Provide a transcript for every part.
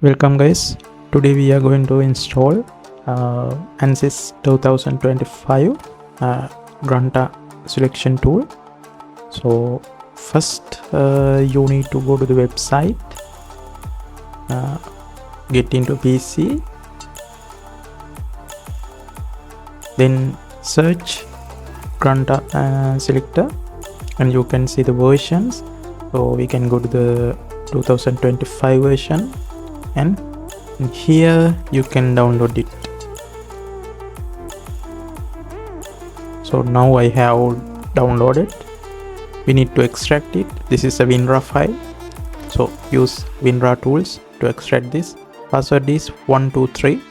Welcome guys. Today we are going to install ANSYS 2025 Granta selection tool. So first you need to go to the website, get into PC, then search Granta Selector and you can see the versions. So we can go to the 2025 version and here you can download it. So now I have downloaded. We need to extract it. This is a WinRAR file, so use WinRAR tools to extract this. Password is 123.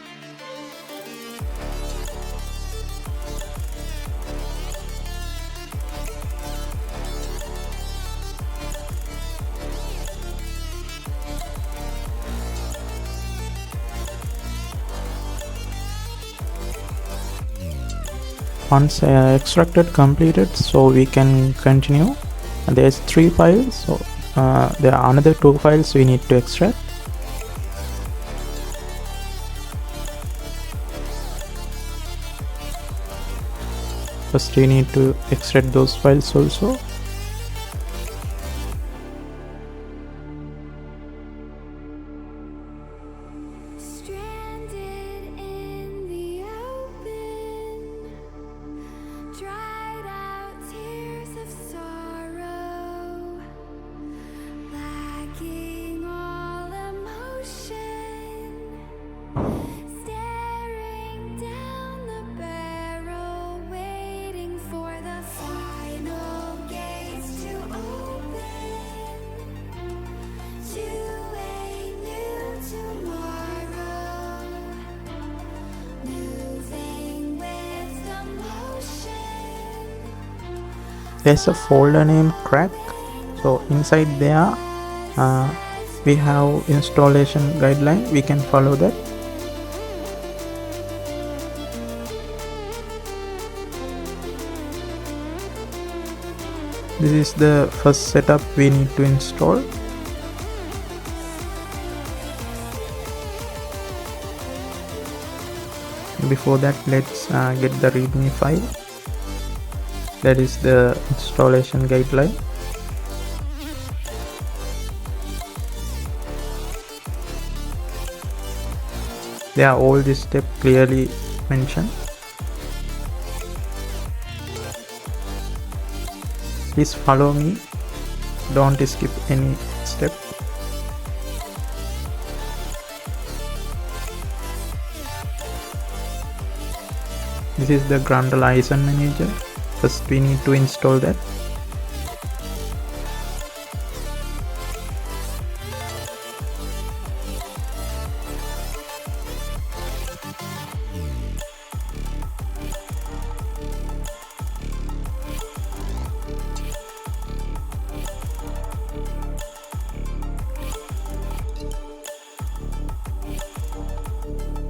Once extracted completed, so we can continue. And there's 3 files, so there are another 2 files we need to extract. First we need to extract those files also. There's a folder named crack, so inside there we have installation guideline. We can follow that. This is the first setup we need to install. Before that, let's get the readme file. That is the installation guideline. There are all these steps clearly mentioned. Please follow me, don't skip any step. This is the Granta license manager. First we need to install that.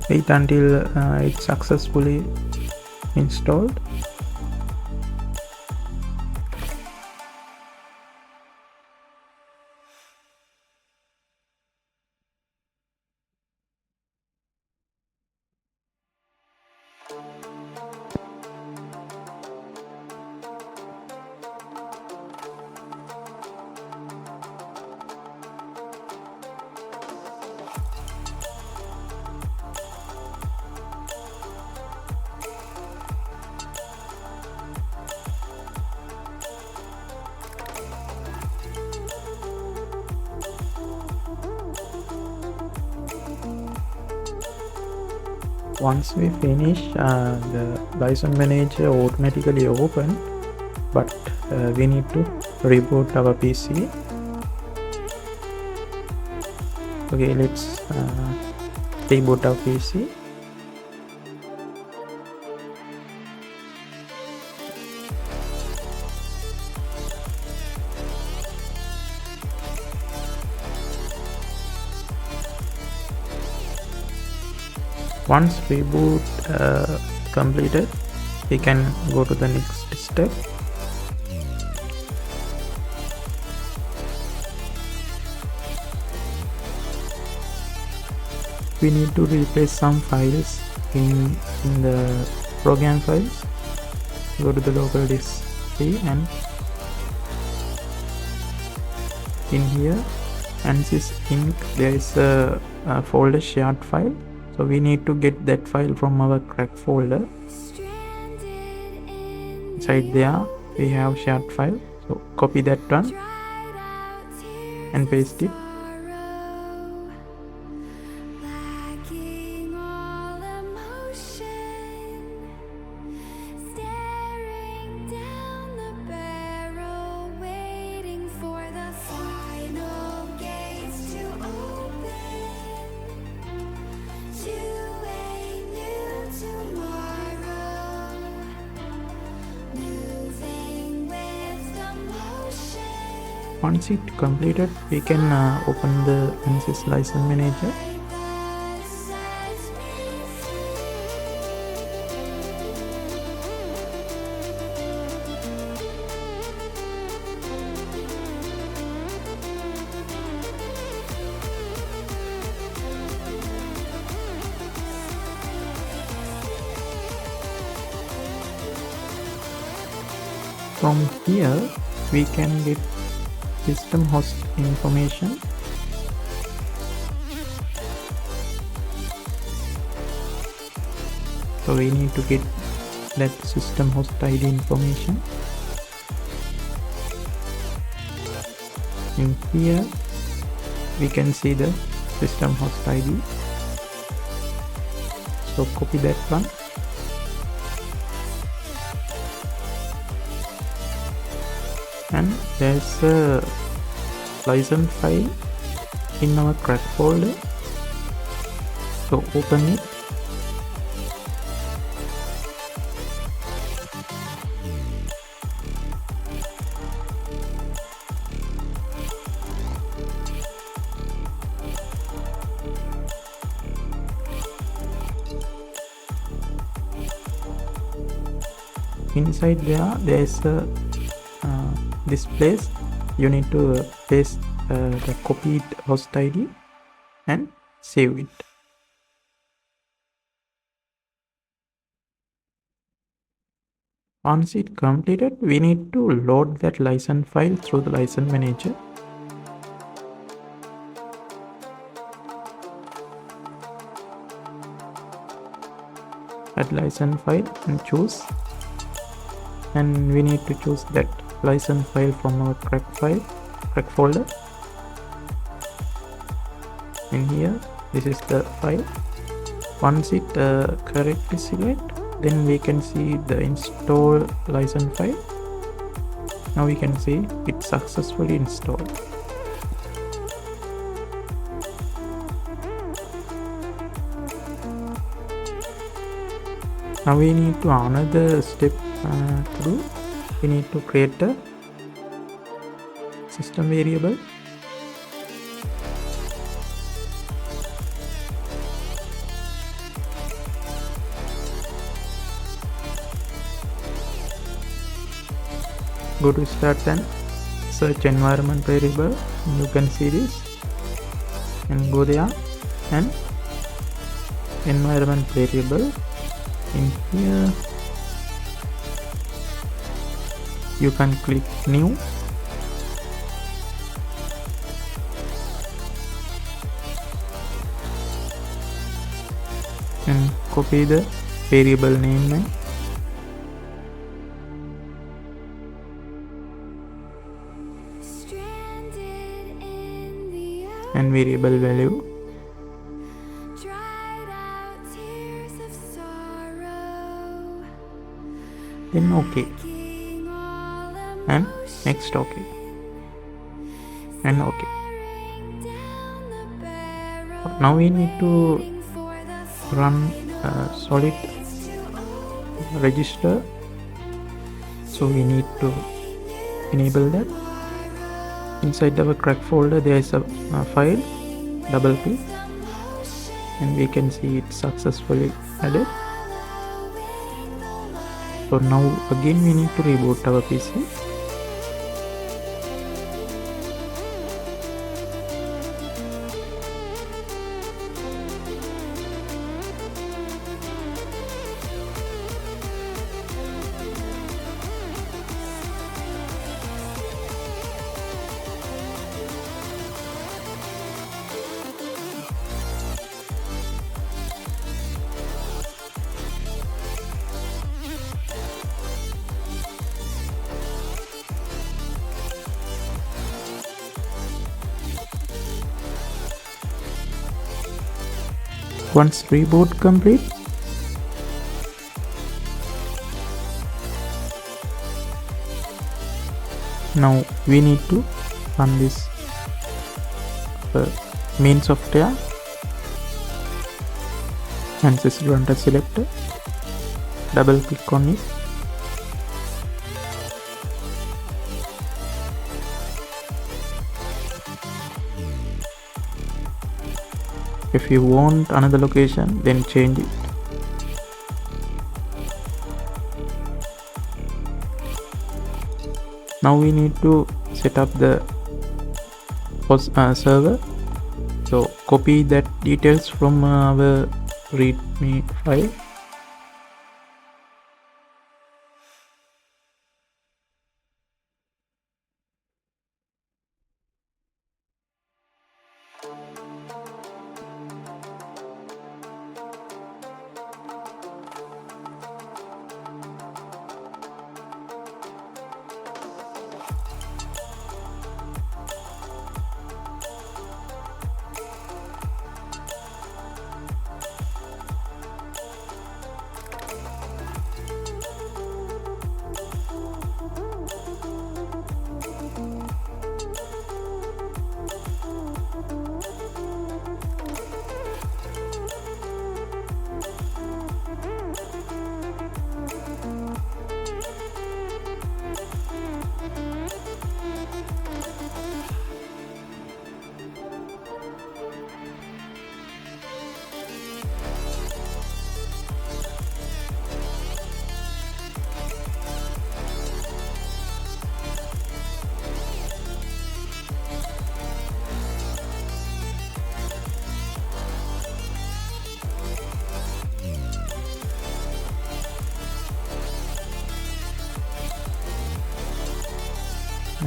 Wait until it's successfully installed. Once we finish, the license manager automatically open, but we need to reboot our PC. Okay, let's reboot our PC. Once reboot completed, we can go to the next step. we need to replace some files in the program files. Go to the local disk C, and in here ANSYS Inc. there is a folder shared file, so we need to get that file from our crack folder. Inside there we have shared file, so copy that one and paste it. Once it completed, we can open the ANSYS license manager. From here we can get system host information. So we need to get that system host ID information. In here we can see the system host ID, so copy that one and there's a license file in our crack folder, so open it. Inside there is a this place you need to paste the copied host ID and save it. Once it completed, we need to load that license file through the license manager. Add license file and choose, and we need to choose that license file from our crack folder. In here this is the file. Once it correctly select, then we can see the install license file. Now we can see it's successfully installed. Now we need to another step to do. We need to create a system variable. Go to start and search environment variable, and you can see this, and go there and environment variable. In here you can click new and copy the variable name and variable value. Then OK, and next OK, and OK. Now we need to run solid register, so we need to enable that. Inside our crack folder there is a file, double click, and we can see it successfully added. So now again we need to reboot our PC. Once reboot complete, now we need to run this main software, ANSYS Granta Selector. Double click on it. If you want another location, then change it. Now we need to set up the host server. So copy that details from our readme file.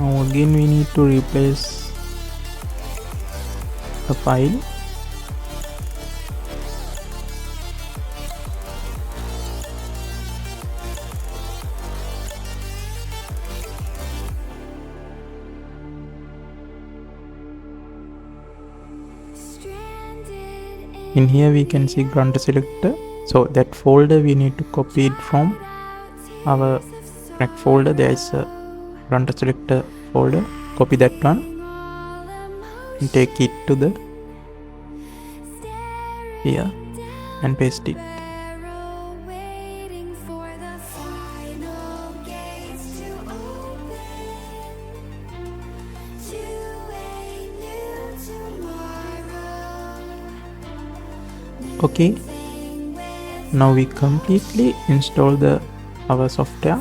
Now again we need to replace the file. In here we can see Granta Selector. So that folder we need to copy it from our next folder. There is a Granta Selector folder. Copy that one and take it to the here and paste it. Okay, now we completely install our software.